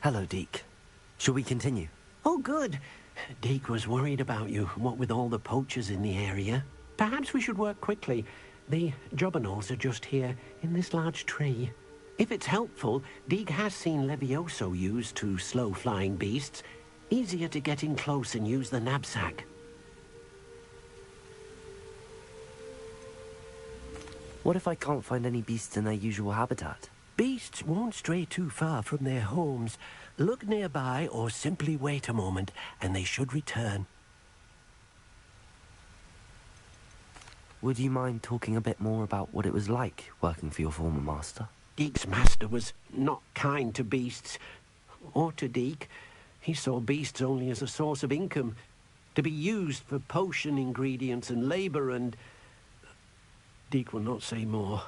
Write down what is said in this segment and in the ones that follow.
Hello, Deke. Shall we continue? Oh, good. Deke was worried about you, what with all the poachers in the area. Perhaps we should work quickly. The jobberknolls are just here, in this large tree. If it's helpful, Deke has seen Levioso used to slow flying beasts. Easier to get in close and use the knapsack. What if I can't find any beasts in their usual habitat? Beasts won't stray too far from their homes. Look nearby or simply wait a moment, and they should return. Would you mind talking a bit more about what it was like working for your former master? Deke's master was not kind to beasts, or to Deke. He saw beasts only as a source of income, to be used for potion ingredients and labor, and... Deke will not say more.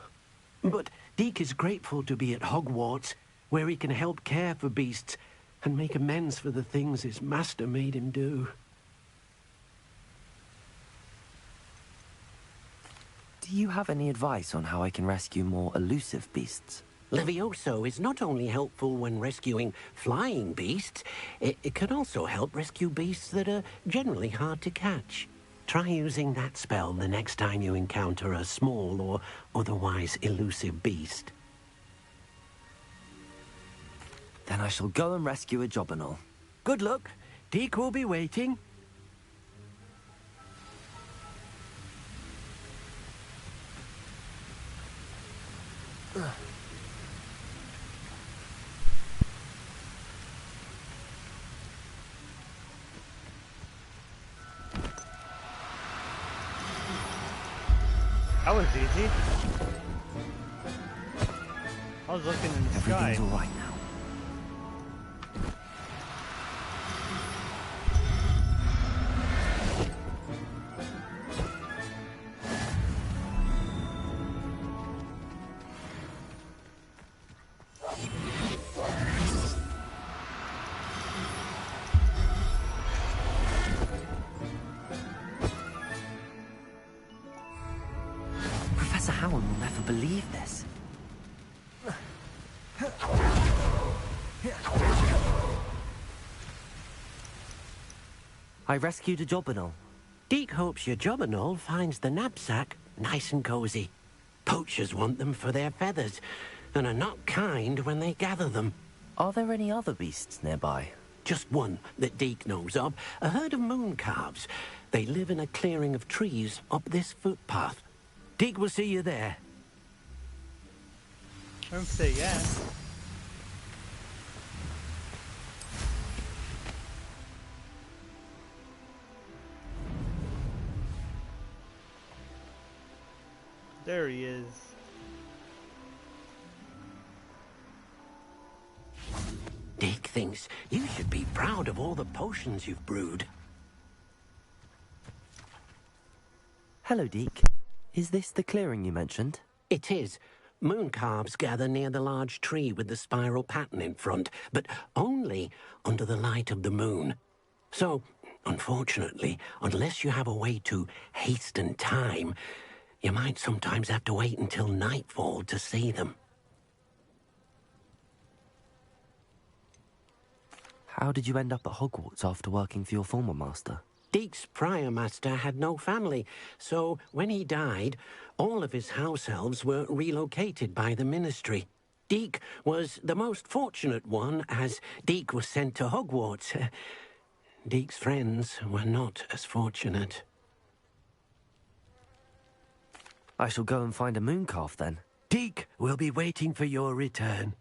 But Deke is grateful to be at Hogwarts, where he can help care for beasts and make amends for the things his master made him do. Do you have any advice on how I can rescue more elusive beasts? Levioso is not only helpful when rescuing flying beasts, it can also help rescue beasts that are generally hard to catch. Try using that spell the next time you encounter a small or otherwise elusive beast. Then I shall go and rescue a jobberknoll. Good luck. Deke will be waiting. That was easy. I was looking in the sky. Everything's all right now. Professor Howard will never believe this. I rescued a jobberknoll. Deke hopes your jobberknoll finds the knapsack nice and cozy. Poachers want them for their feathers, and are not kind when they gather them. Are there any other beasts nearby? Just one that Deke knows of, a herd of moon calves. They live in a clearing of trees up this footpath. Deke will see you there. Don't say yeah. There he is. Deke thinks you should be proud of all the potions you've brewed. Hello, Deke. Is this the clearing you mentioned? It is. Moon calves gather near the large tree with the spiral pattern in front, but only under the light of the moon. So, unfortunately, unless you have a way to hasten time, you might sometimes have to wait until nightfall to see them. How did you end up at Hogwarts after working for your former master? Deke's prior master had no family, so when he died, all of his house elves were relocated by the ministry. Deke was the most fortunate one, as Deke was sent to Hogwarts. Deke's friends were not as fortunate. I shall go and find a moon calf then. Deke will be waiting for your return.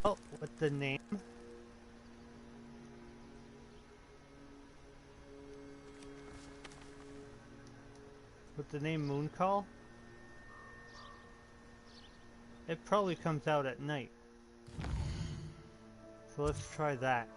Well, with the name. With the name Mooncall, it probably comes out at night. So let's try that.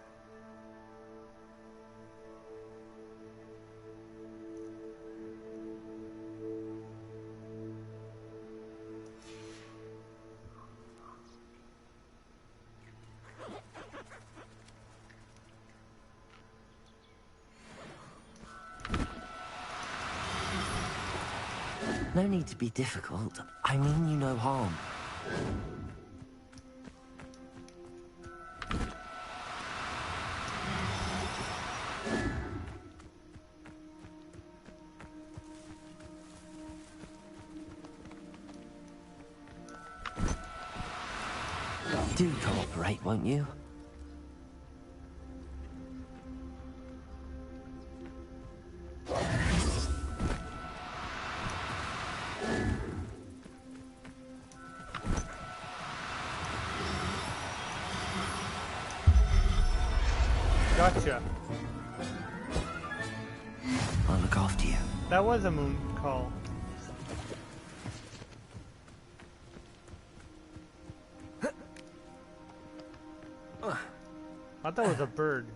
No need to be difficult. I mean you no harm. Do cooperate, won't you? Gotcha. I'll look after you. That was a moon call. I thought it was a bird.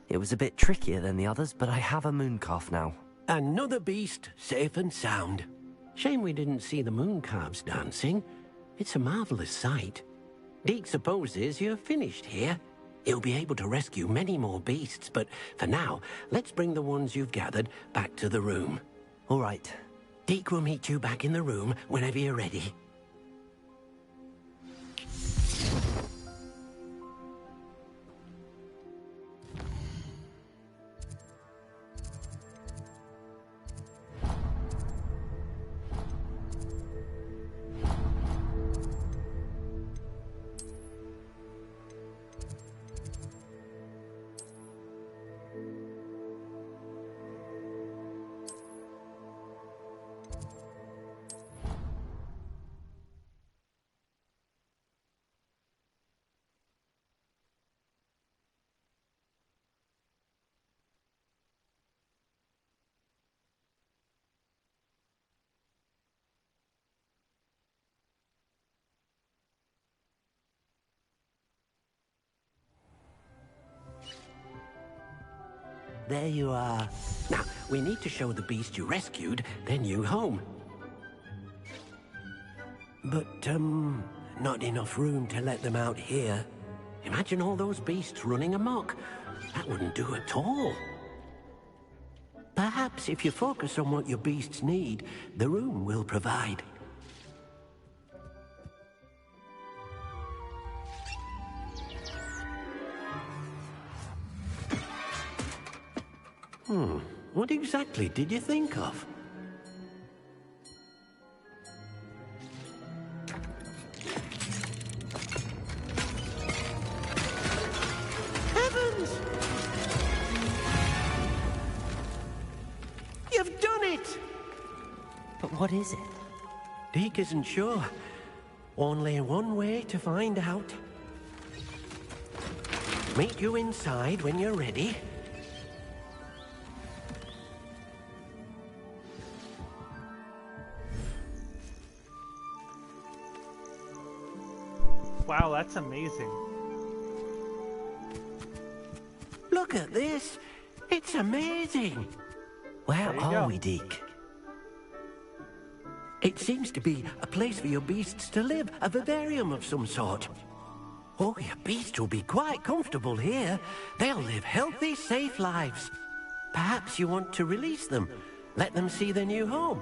It was a bit trickier than the others, but I have a moon calf now. Another beast, safe and sound. Shame we didn't see the moon calves dancing. It's a marvelous sight. Deke supposes you're finished here. He'll be able to rescue many more beasts, but for now, let's bring the ones you've gathered back to the room. All right. Deke will meet you back in the room whenever you're ready. There you are. Now, we need to show the beast you rescued their new home. But, not enough room to let them out here. Imagine all those beasts running amok. That wouldn't do at all. Perhaps if you focus on what your beasts need, the room will provide. What exactly did you think of? Heavens! You've done it! But what is it? Deke isn't sure. Only one way to find out. Meet you inside when you're ready. Wow, that's amazing. Look at this. It's amazing. Where There you are go. we, Deke? It seems to be a place for your beasts to live, a vivarium of some sort. Oh, your beasts will be quite comfortable here. They'll live healthy, safe lives. Perhaps you want to release them, let them see their new home.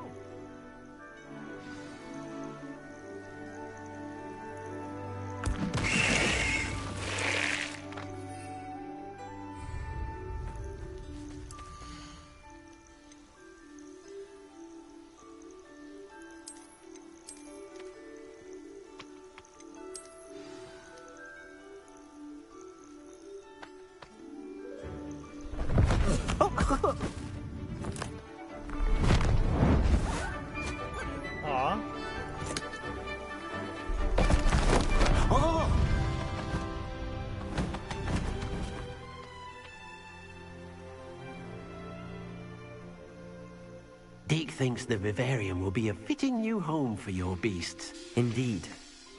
Aw. Oh! Deke thinks the vivarium will be a fitting new home for your beasts. Indeed.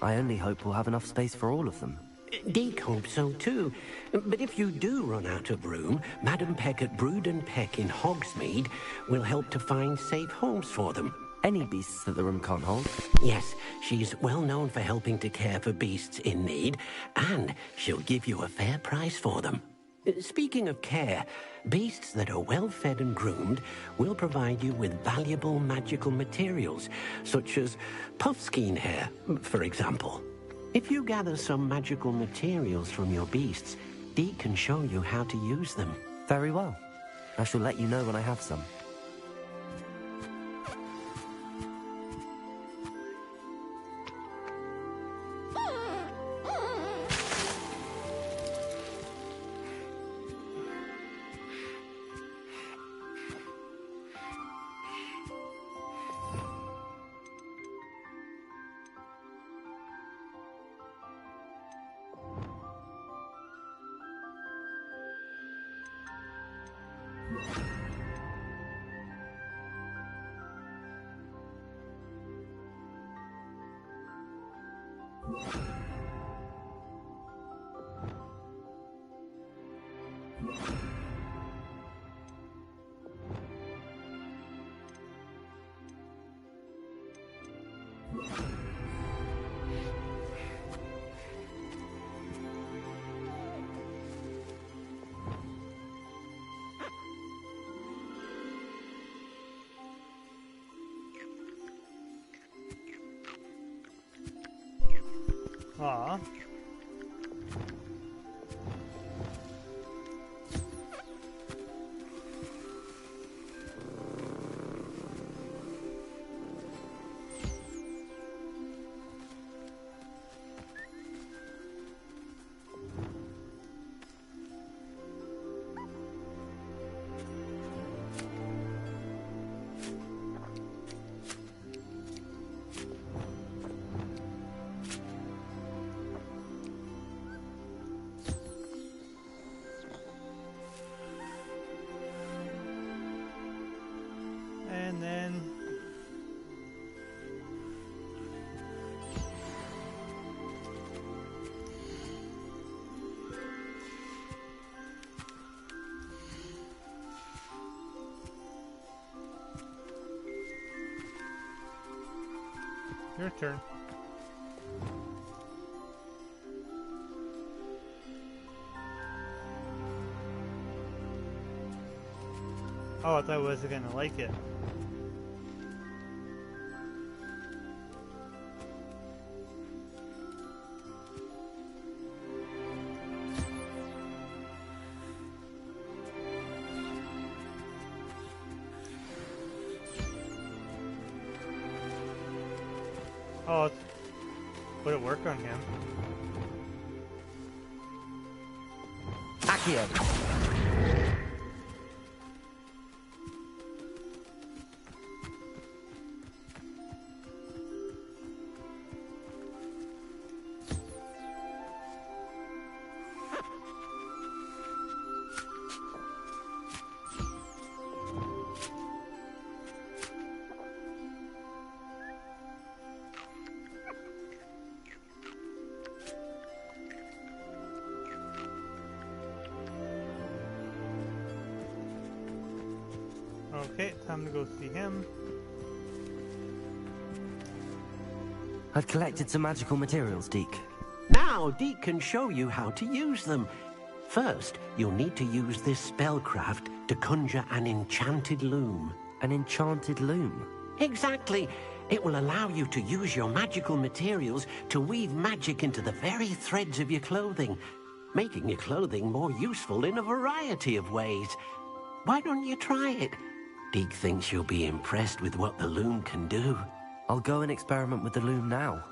I only hope we'll have enough space for all of them. Deke hopes so too. But if you do run out of room, Madam Peck at Brood and Peck in Hogsmeade will help to find safe homes for them. Any beasts that the room can't hold? Yes, she's well known for helping to care for beasts in need, and she'll give you a fair price for them. Speaking of care, beasts that are well fed and groomed will provide you with valuable magical materials, such as puffskein hair, for example. If you gather some magical materials from your beasts, Deke can show you how to use them. Very well. I shall let you know when I have some. Aw. And then your turn. Oh, I thought I wasn't gonna like it. Oh, would it work on him? Accio! Okay, time to go see him. I've collected some magical materials, Deke. Now, Deke can show you how to use them. First, you'll need to use this spellcraft to conjure an enchanted loom. An enchanted loom. Exactly. It will allow you to use your magical materials to weave magic into the very threads of your clothing, making your clothing more useful in a variety of ways. Why don't you try it? Deke thinks you'll be impressed with what the loom can do. I'll go and experiment with the loom now.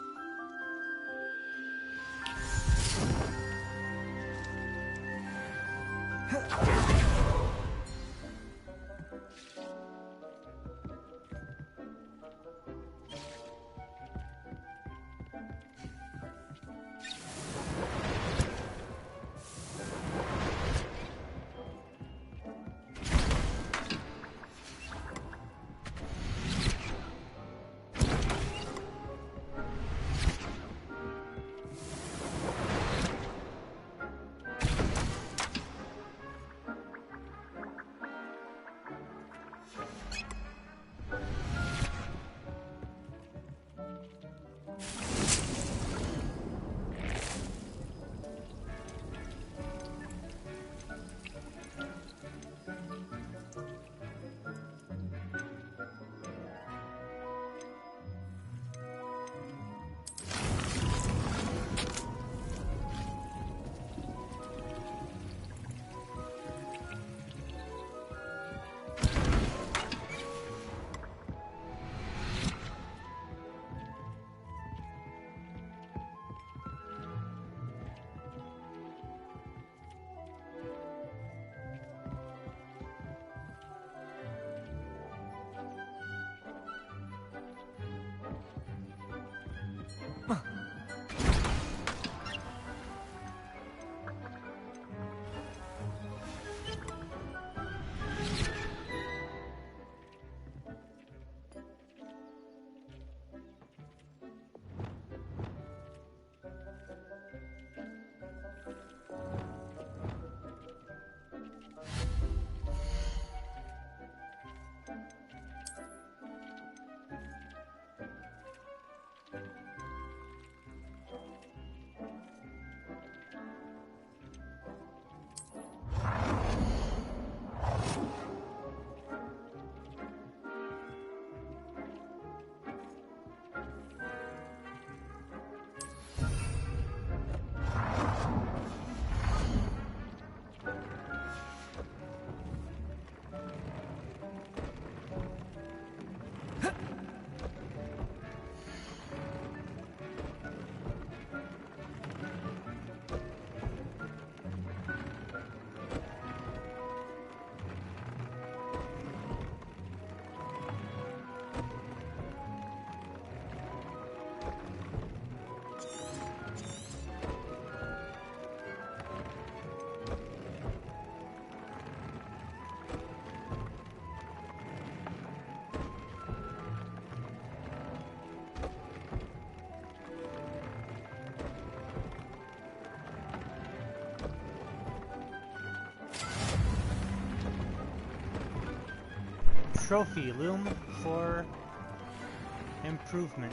trophy, Loom For Improvement.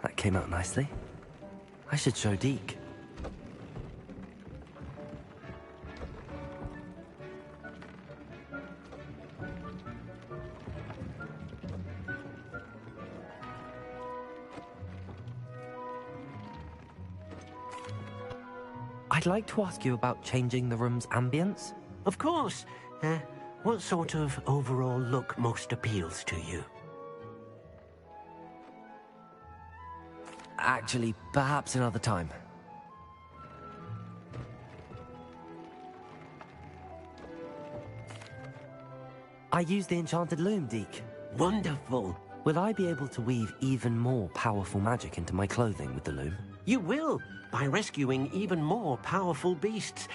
That came out nicely. I should show Deke. I'd like to ask you about changing the room's ambience. Of course. What sort of overall look most appeals to you? Actually, perhaps another time. I use the enchanted loom, Deke. Wonderful. Will I be able to weave even more powerful magic into my clothing with the loom? You will, by rescuing even more powerful beasts.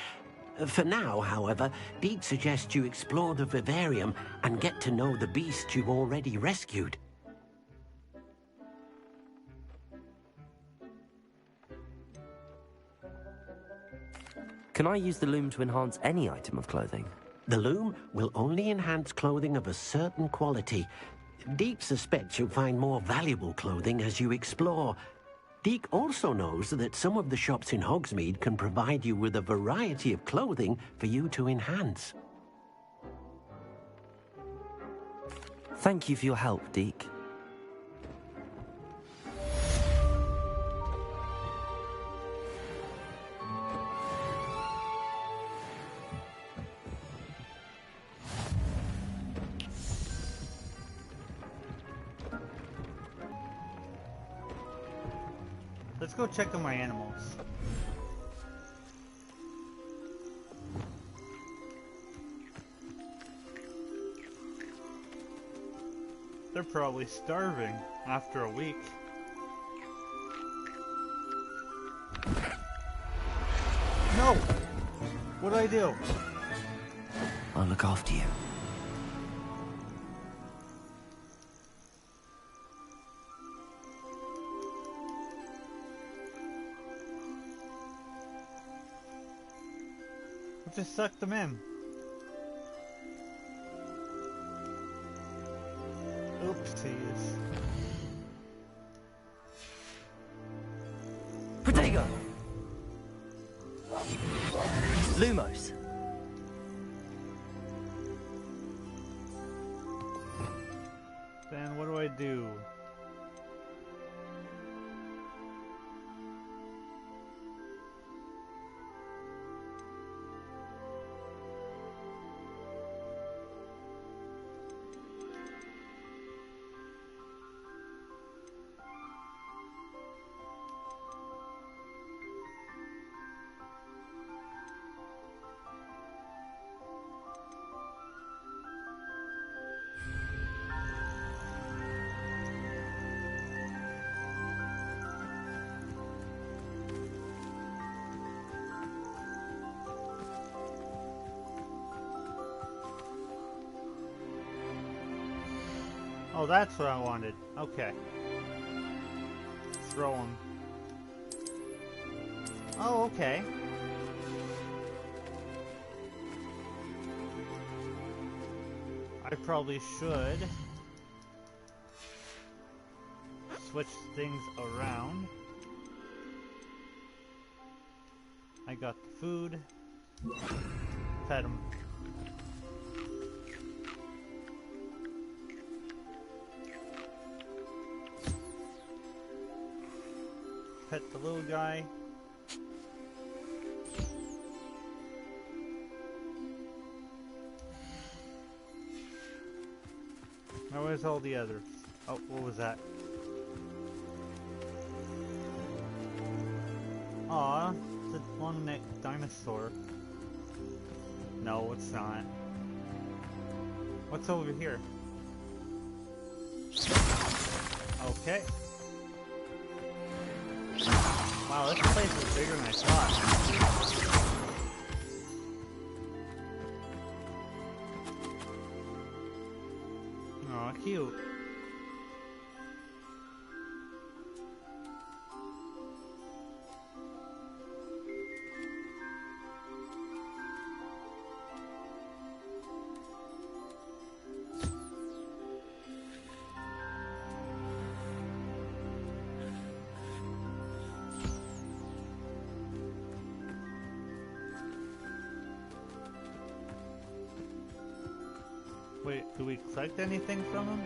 For now, however, Deke suggests you explore the vivarium and get to know the beasts you've already rescued. Can I use the loom to enhance any item of clothing? The loom will only enhance clothing of a certain quality. Deke suspects you'll find more valuable clothing as you explore. Deke also knows that some of the shops in Hogsmeade can provide you with a variety of clothing for you to enhance. Thank you for your help, Deke. Let's go check on my animals. They're probably starving after a week. No! What'd I do? I'll look after you. just sucked them in. Oopsies. Protego! Lumos! Then what do I do? Oh, that's what I wanted. Okay. Throw him. Oh, okay. I probably should switch things around. I got the food. Pet him. Pet the little guy. Now where's all the others? Oh, what was that? Aw, it's a long-necked dinosaur. No, it's not. What's over here? Okay. Wow, this place is bigger than I thought. Aw, cute. Wait, do we collect anything from him?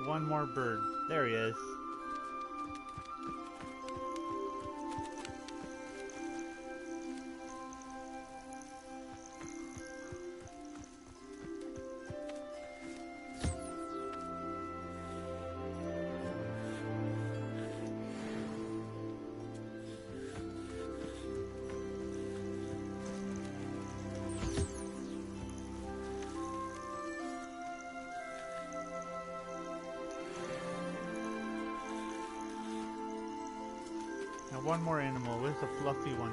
One more bird. There he is. Now one more animal. Where's the fluffy one?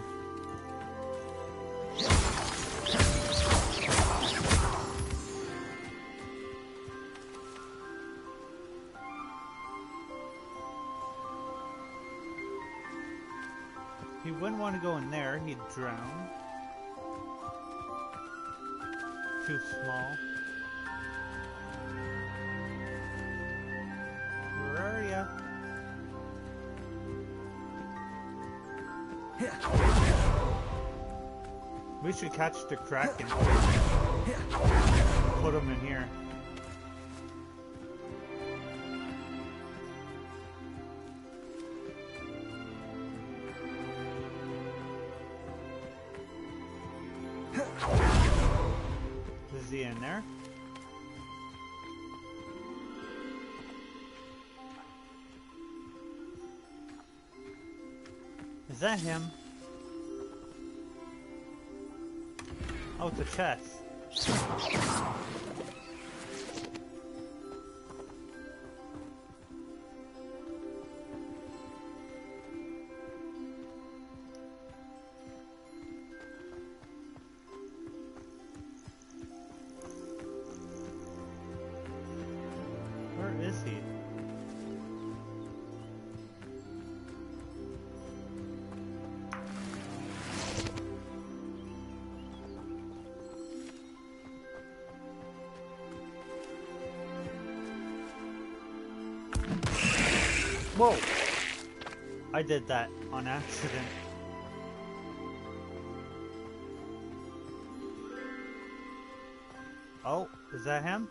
He wouldn't want to go in there. He'd drown. Too small. Where are ya? We should catch the Kraken. Put him in here. Is he in there? Is that him? Oh, it's a chest. Where is he? Whoa! I did that on accident. Oh, is that him?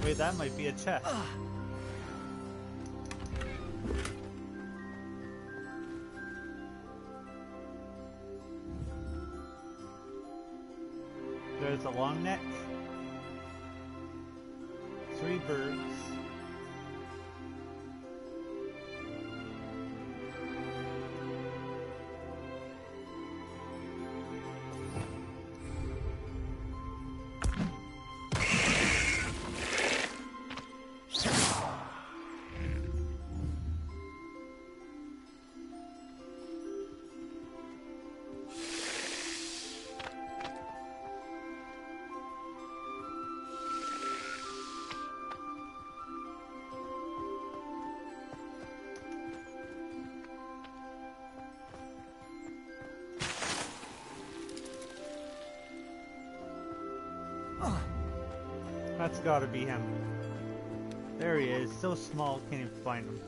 Wait, that might be a chest. There's a long neck. 3 birds. That's gotta be him. There he is, so small, can't even find him.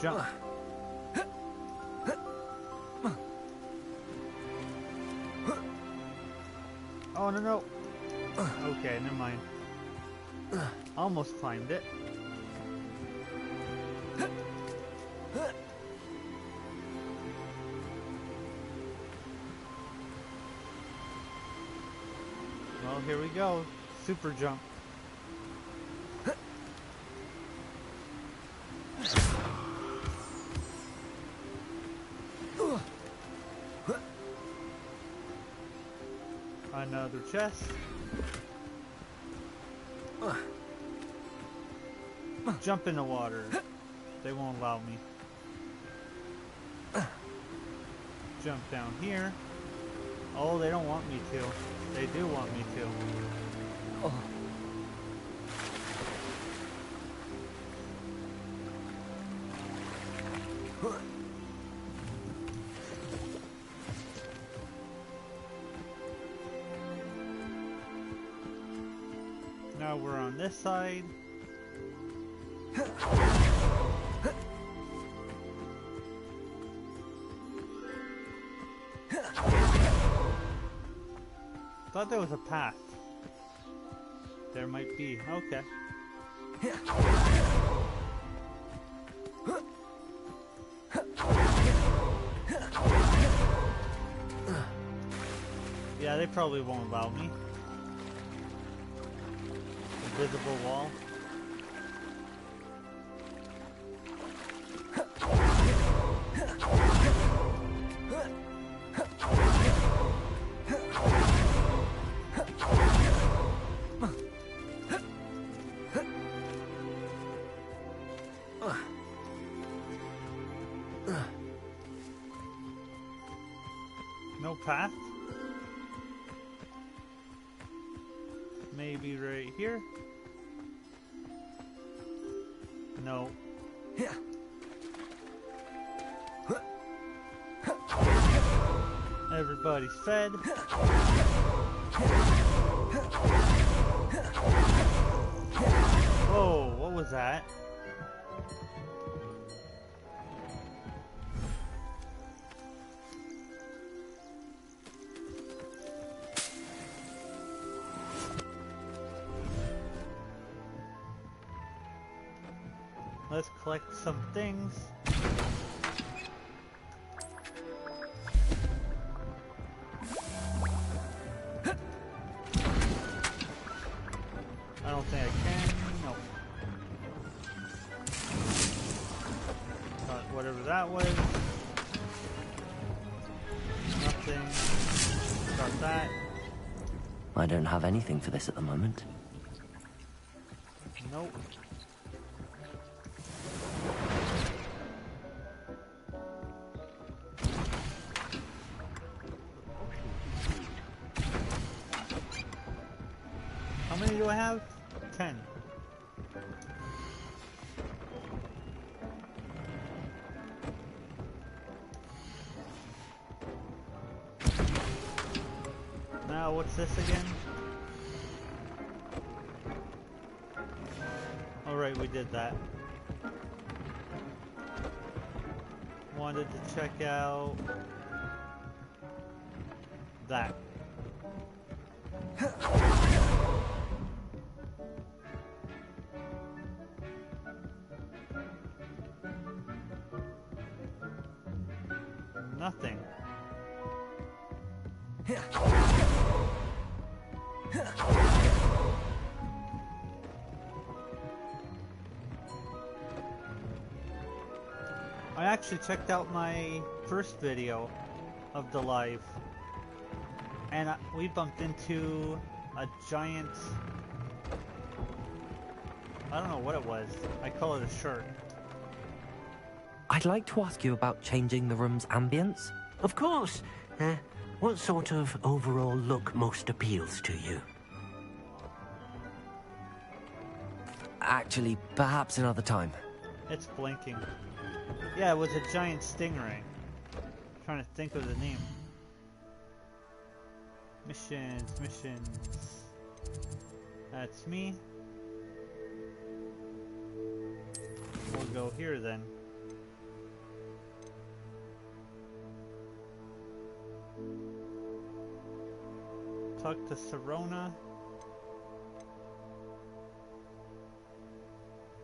Jump. Oh, no. Okay, never mind. Almost climbed it. Well, here we go. Super jump. Another chest. Jump in the water. They won't allow me. Jump down here. Oh, they don't want me to. They do want me to. Oh. Now we're on this side. Thought there was a path. There might be. Okay. Yeah, they probably won't allow me. Invisible wall. No path? Maybe right here? No. Everybody's fed. Whoa, what was that? Let's collect some things. I don't think I can. No. Got whatever that was. Nothing. Got that. I don't have anything for this at the moment. Nope. How many do I have? 10. Now, what's this again? Alright, we did that. Wanted to check out that. Nothing. I actually checked out my first video of the live, and we bumped into a giant, I don't know what it was, I call it a shark. I'd like to ask you about changing the room's ambience. Of course. What sort of overall look most appeals to you? Actually, perhaps another time. It's blinking. Yeah, it was a giant stingray. Trying to think of the name. Missions. That's me. We'll go here then. Talk to Serona.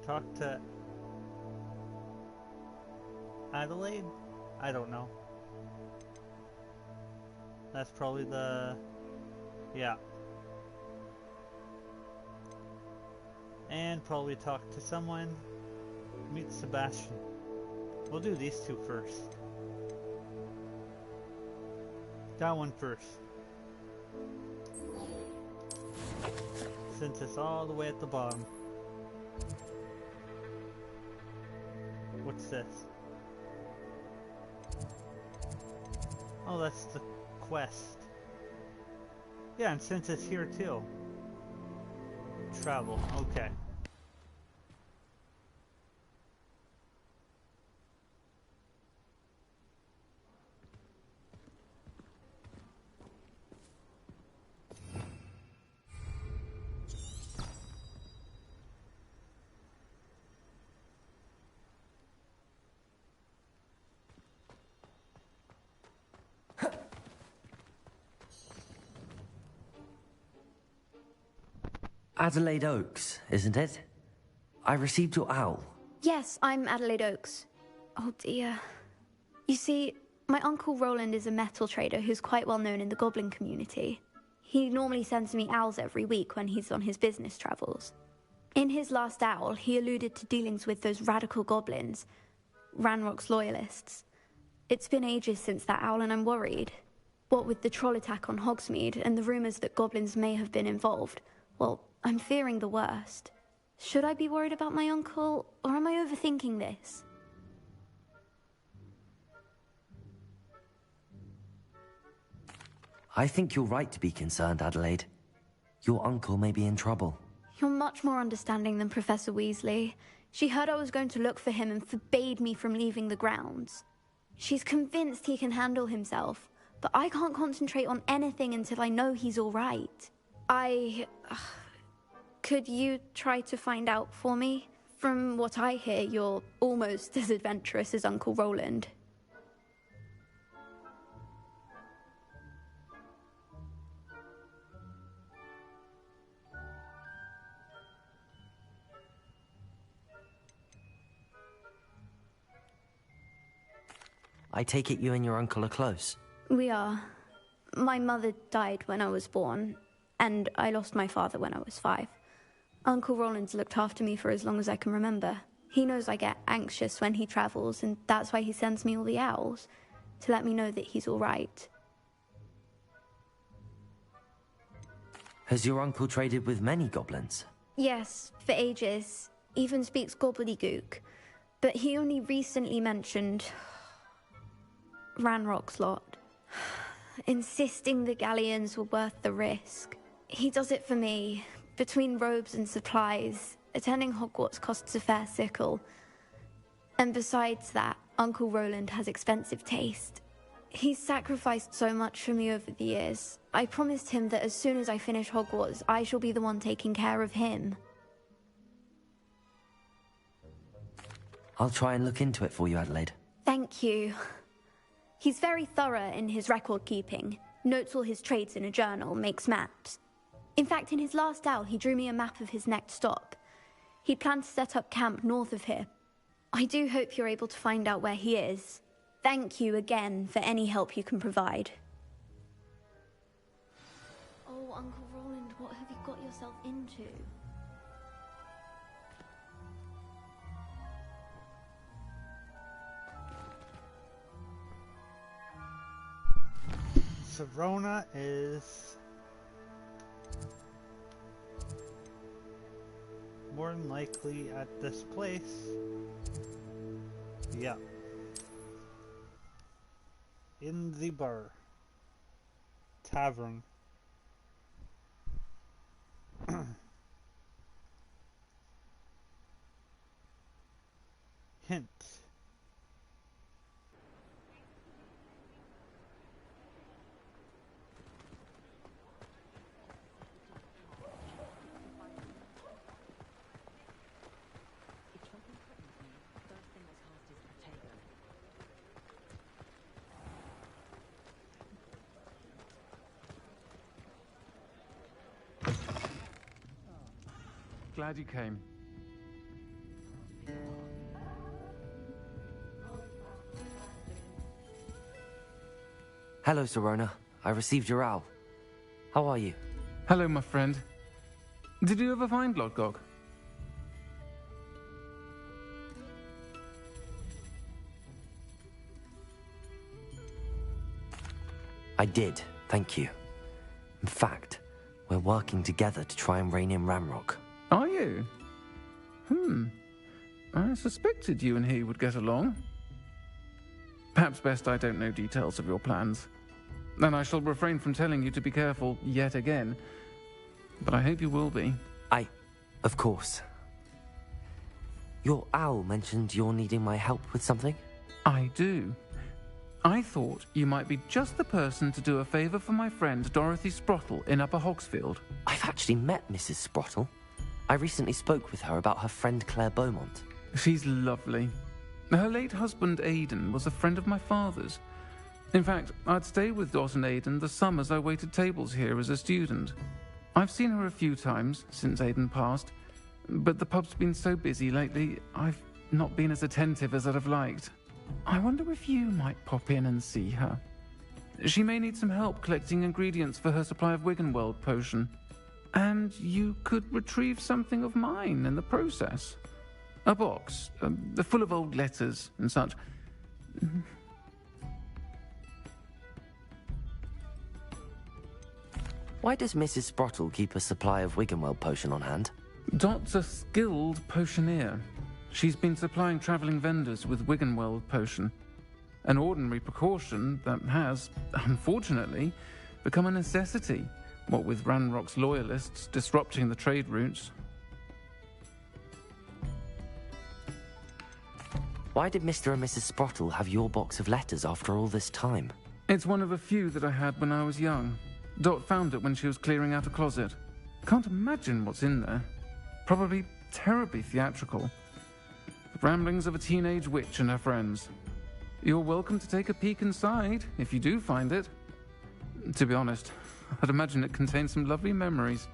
Talk to Adelaide? I don't know. That's probably the... yeah. And probably talk to someone. Meet Sebastian. We'll do these two first. That one first. Since it's all the way at the bottom. What's this? Oh, that's the quest. Yeah, and since it's here too. Travel, okay. Adelaide Oaks, isn't it? I received your owl. Yes, I'm Adelaide Oaks. Oh dear. You see, my uncle Roland is a metal trader who's quite well known in the goblin community. He normally sends me owls every week when he's on his business travels. In his last owl, he alluded to dealings with those radical goblins, Ranrock's loyalists. It's been ages since that owl and I'm worried. What with the troll attack on Hogsmeade and the rumours that goblins may have been involved, well, I'm fearing the worst. Should I be worried about my uncle, or am I overthinking this? I think you're right to be concerned, Adelaide. Your uncle may be in trouble. You're much more understanding than Professor Weasley. She heard I was going to look for him and forbade me from leaving the grounds. She's convinced he can handle himself, but I can't concentrate on anything until I know he's all right. Could you try to find out for me? From what I hear, you're almost as adventurous as Uncle Roland. I take it you and your uncle are close. We are. My mother died when I was born, and I lost my father when I was 5. Uncle Roland's looked after me for as long as I can remember. He knows I get anxious when he travels, and that's why he sends me all the owls, to let me know that he's all right. Has your uncle traded with many goblins? Yes, for ages. Even speaks gobbledygook. But he only recently mentioned Ranrock's lot, insisting the galleons were worth the risk. He does it for me. Between robes and supplies, attending Hogwarts costs a fair sickle. And besides that, Uncle Roland has expensive taste. He's sacrificed so much for me over the years. I promised him that as soon as I finish Hogwarts, I shall be the one taking care of him. I'll try and look into it for you, Adelaide. Thank you. He's very thorough in his record keeping, notes all his trades in a journal, makes maps. In fact, in his last owl, he drew me a map of his next stop. He planned to set up camp north of here. I do hope you're able to find out where he is. Thank you again for any help you can provide. Oh, Uncle Roland, what have you got yourself into? Sirona is more than likely at this place. Yeah. In the bar. Tavern. Hint. Glad you came. Hello, Sirona. I received your owl. How are you? Hello, my friend. Did you ever find Lodgok? I did, thank you. In fact, we're working together to try and rein in Ranrock. Are you? I suspected you and he would get along. Perhaps best I don't know details of your plans. And I shall refrain from telling you to be careful yet again. But I hope you will be. Of course. Your owl mentioned you're needing my help with something? I do. I thought you might be just the person to do a favour for my friend Dorothy Sprottle in Upper Hogsfield. I've actually met Mrs. Sprottle. I recently spoke with her about her friend Claire Beaumont. She's lovely. Her late husband Aidan was a friend of my father's. In fact, I'd stay with Dot and Aidan the summers I waited tables here as a student. I've seen her a few times since Aidan passed, but the pub's been so busy lately, I've not been as attentive as I'd have liked. I wonder if you might pop in and see her. She may need some help collecting ingredients for her supply of Wiggenweld potion. And you could retrieve something of mine in the process. A box, full of old letters and such. Why does Mrs. Sprottle keep a supply of Wiggenweld potion on hand? Dot's a skilled potioneer. She's been supplying travelling vendors with Wiggenweld potion. An ordinary precaution that has, unfortunately, become a necessity What with Ranrock's loyalists disrupting the trade routes. Why did Mr. and Mrs. Sprottle have your box of letters after all this time? It's one of a few that I had when I was young. Dot found it when she was clearing out a closet. Can't imagine what's in there. Probably terribly theatrical. The ramblings of a teenage witch and her friends. You're welcome to take a peek inside, if you do find it. To be honest, I'd imagine it contains some lovely memories.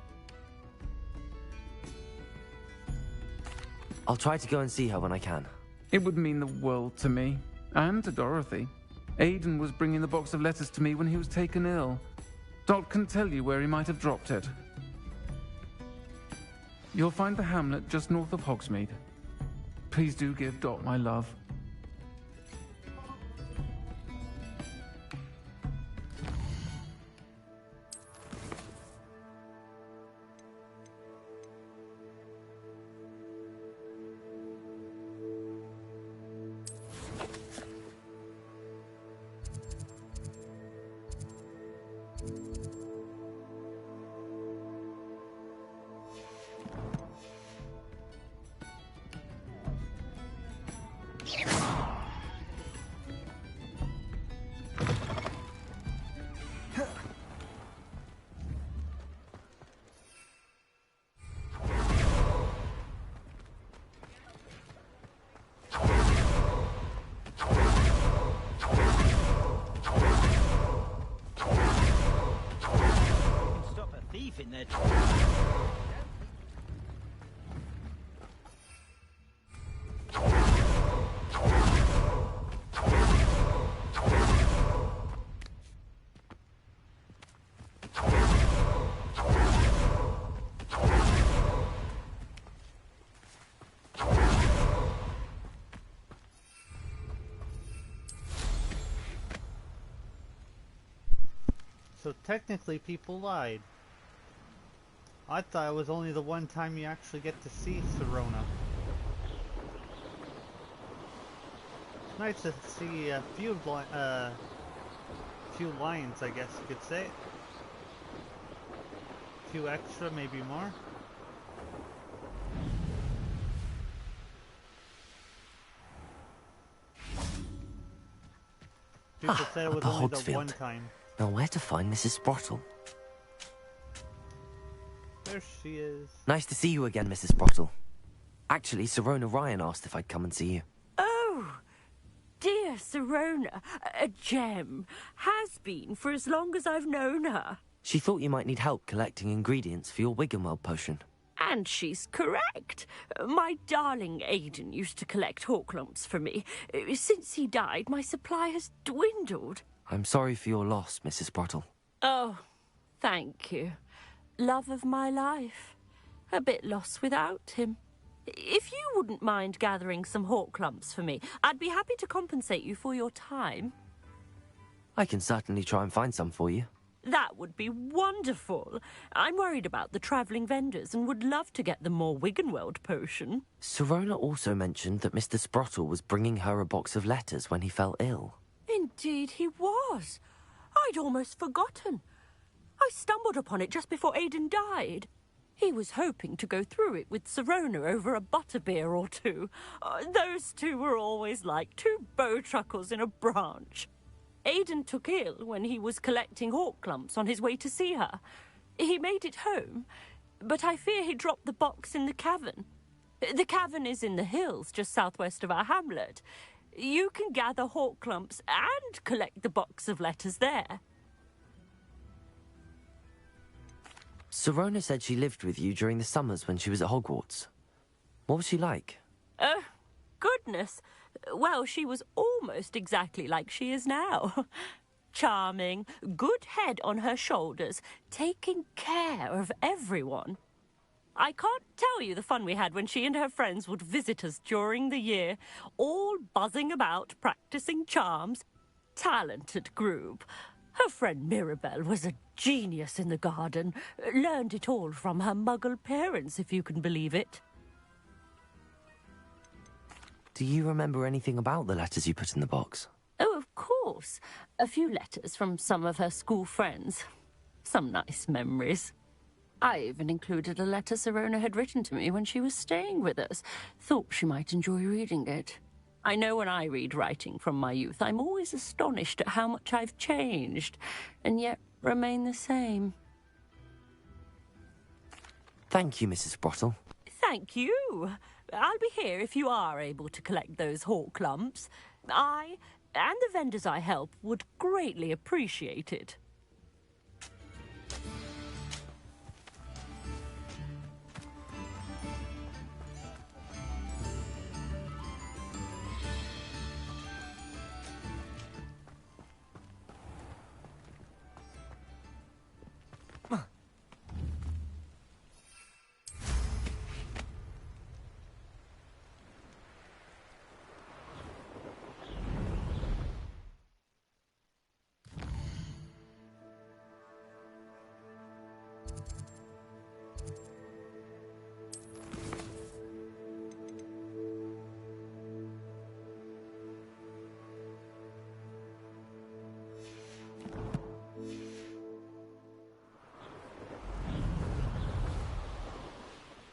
I'll try to go and see her when I can. It would mean the world to me, and to Dorothy. Aidan was bringing the box of letters to me when he was taken ill. Dot can tell you where he might have dropped it. You'll find the hamlet just north of Hogsmeade. Please do give Dot my love. In there. So technically people lied. I thought it was only the one time you actually get to see Sirona. It's nice to see a few lines, I guess you could say. A few extra, maybe more. People said it was only the one time. Now where to find Mrs. Sprottle? There she is. Nice to see you again, Mrs. Sprottle. Actually, Sirona Ryan asked if I'd come and see you. Oh, dear Sirona, a gem. Has been for as long as I've known her. She thought you might need help collecting ingredients for your Wiggenweld potion. And she's correct. My darling Aidan used to collect Hawklumps for me. Since he died, my supply has dwindled. I'm sorry for your loss, Mrs. Sprottle. Oh, thank you. Love of my life. A bit lost without him. If you wouldn't mind gathering some Hawklumps for me, I'd be happy to compensate you for your time. I can certainly try and find some for you. That would be wonderful. I'm worried about the travelling vendors and would love to get them more Wiggenweld potion. Sirona also mentioned that Mr. Sprottle was bringing her a box of letters when he fell ill. Indeed he was. I'd almost forgotten. I stumbled upon it just before Aidan died. He was hoping to go through it with Sirona over a butterbeer or two. Those two were always like two bowtruckles in a branch. Aidan took ill when he was collecting Hawklumps on his way to see her. He made it home, but I fear he dropped the box in the cavern. The cavern is in the hills just southwest of our hamlet. You can gather Hawklumps and collect the box of letters there. Sirona said she lived with you during the summers when she was at Hogwarts. What was she like? Oh, goodness. Well, she was almost exactly like she is now. Charming, good head on her shoulders, taking care of everyone. I can't tell you the fun we had when she and her friends would visit us during the year, all buzzing about, practicing charms. Talented group. Her friend Mirabelle was a genius in the garden. Learned it all from her muggle parents, if you can believe it. Do you remember anything about the letters you put in the box? Oh, of course. A few letters from some of her school friends. Some nice memories. I even included a letter Sirona had written to me when she was staying with us. Thought she might enjoy reading it. I know when I read writing from my youth, I'm always astonished at how much I've changed, and yet remain the same. Thank you, Mrs. Sprottle. Thank you. I'll be here if you are able to collect those hawk lumps. I, and the vendors I help, would greatly appreciate it.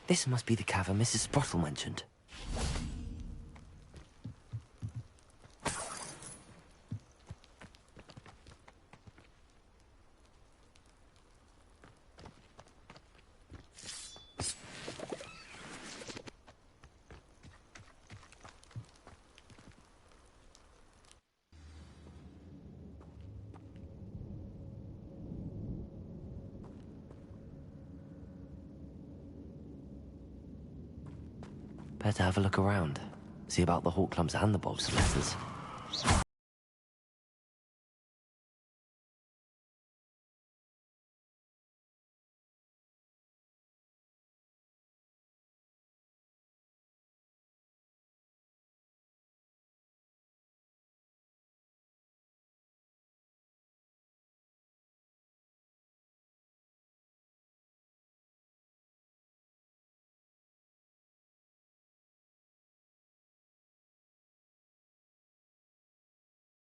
This must be the cavern Mrs. Sprottle mentioned. Better have a look around. See about the hawk lumps and the box of letters.